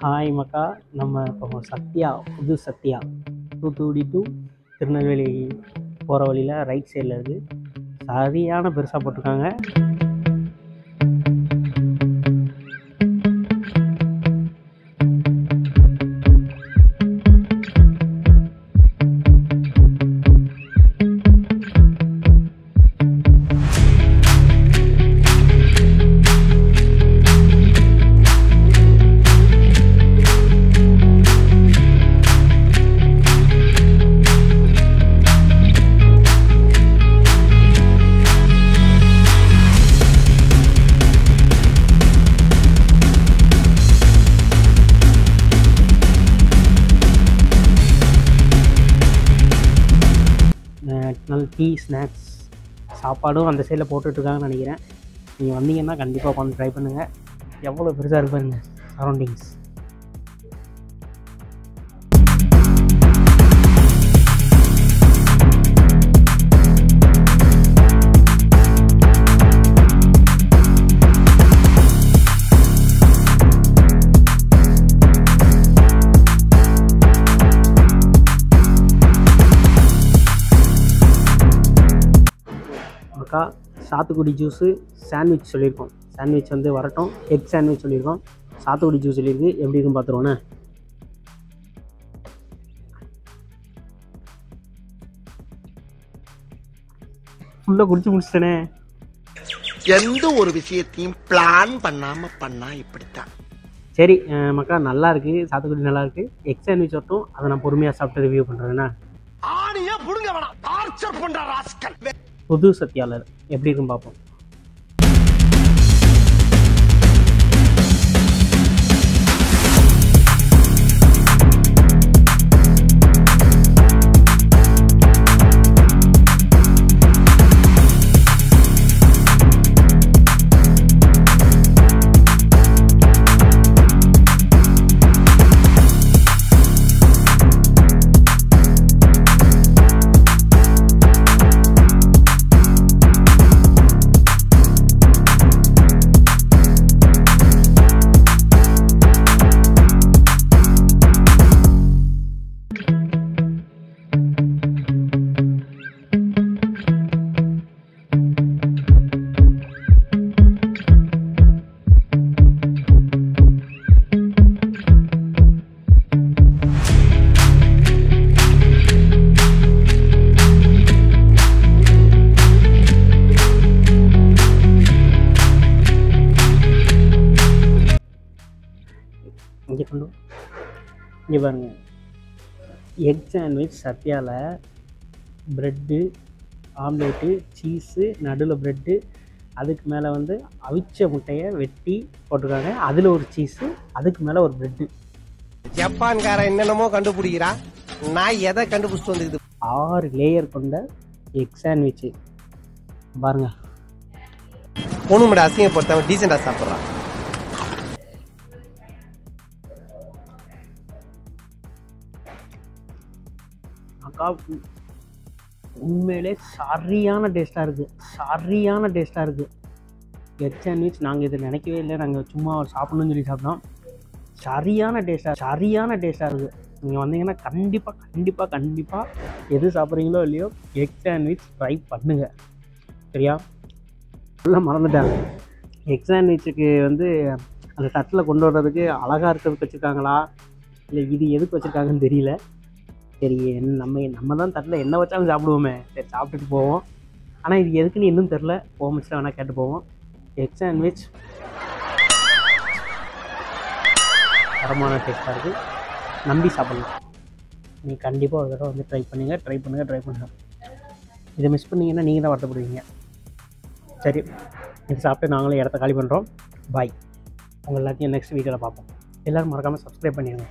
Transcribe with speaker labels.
Speaker 1: Hi மக்கா, நம்ம இப்போ சத்யா, புது சத்யா தூத்துக்குடி டு திருநெல்வேலி போகிற வழியில் ரைட் சைடில் இருக்குது. சரியான பெருசாக போட்டிருக்காங்க. நல்ல டீ, ஸ்நாக்ஸ், சாப்பாடும் அந்த சைடில் போட்டுட்ருக்காங்கன்னு நினைக்கிறேன். நீங்கள் வந்தீங்கன்னா கண்டிப்பாக உட்காந்து ட்ரை பண்ணுங்கள். எவ்வளோ பெருசாக இருக்கு பாருங்க சரௌண்டிங்ஸ். சாத்துக்குடி ஜூஸு, சாண்ட்விச் சொல்லியிருக்கோம். சாண்ட்விச் வந்து வரட்டும். எக் சாண்ட்விச் சொல்லியிருக்கோம். சாத்துக்குடி ஜூஸ் சொல்லியிருக்கு. எப்படி இருக்குன்னு பார்த்துருவோண்ணே. ஃபுல்லாக குடிச்சு முடிச்சிட்டேனே.
Speaker 2: எந்த ஒரு விஷயத்தையும் பிளான் பண்ணாமல் பண்ணா இப்படித்தான்.
Speaker 1: சரி மக்கா, நல்லா இருக்குது. சாத்துக்குடி நல்லா இருக்குது. எக் சாண்ட்விச் வரட்டும். அதை நான் பொறுமையாக சாப்பிட்டு ரிவ்யூ பண்ணுறேன்னா. புது சத்யாவில் எப்படி இருக்குன்னு பார்ப்போம். இங்கே பாருங்க, எக் சாண்ட்விச் சத்யாவில் ப்ரெட்டு, ஆம்லேட்டு, சீஸு, நடுவில் ப்ரெட்டு, அதுக்கு மேலே வந்து அவிச்ச முட்டையை வெட்டி போட்டிருக்காங்க. அதில் ஒரு சீஸு, அதுக்கு மேலே ஒரு ப்ரெட்டு.
Speaker 2: ஜப்பான்காரன் என்னென்னமோ கண்டுபிடிக்கிறா, நான் எதை கண்டுபிடிச்சிட்டு வந்துக்குது.
Speaker 1: 6 லேயர் கொண்ட எக் சாண்ட்விச்சு பாருங்க.
Speaker 2: பொண்ணுமட அசிங்கப்படுத்தவன் டீசெண்டாக சாப்பிட்றான்.
Speaker 1: அக்கா உண்மையிலே சரியான டேஸ்ட்டாக இருக்குது. எக் சாண்ட்விச் நாங்கள் இதை நினைக்கவே இல்லை. நாங்கள் சும்மா சாப்பிட்ணுன்னு சொல்லி சாப்பிட்டோம். சரியான டேஸ்ட்டாக இருக்குது. நீங்கள் வந்தீங்கன்னா கண்டிப்பாக எது சாப்பிட்றீங்களோ இல்லையோ எக் சாண்ட்விச் ட்ரை பண்ணுங்க. சரியா? ஃபுல்லாக மறந்துட்டாங்க. எக் சாண்ட்விச்சுக்கு வந்து அந்த தட்டில் கொண்டு வர்றதுக்கு அழகாக இருக்கிறதுக்கு வச்சுருக்காங்களா இல்லை இது எதுக்கு வச்சுருக்காங்கன்னு தெரியல. சரி, நம்ம தான் தட்டில் என்ன வச்சாலும் சாப்பிடுவோமே. சரி, சாப்பிட்டுட்டு போவோம். ஆனால் இது எதுக்குன்னு இன்னும் தெரில. போமிச்சுட்டு வேணால் கேட்டு போவோம். எக் சாண்ட்விச் தரமான டேஸ்ட்டாக இருக்குது. நம்பி சாப்பிட்லாம். நீங்கள் கண்டிப்பாக ஒரு தடவை வந்து ட்ரை பண்ணுங்கள். இதை மிஸ் பண்ணிங்கன்னா நீங்கள் தான் வருத்தப்படுவீங்க. சரி, இது சாப்பிட்டு நாங்களும் இடத்த காலி பண்ணுறோம். பாய். உங்கள் எல்லாத்தையும் நெக்ஸ்ட் வீடியோவில் பார்ப்போம். எல்லோரும் மறக்காமல் சப்ஸ்கிரைப் பண்ணிடுங்க.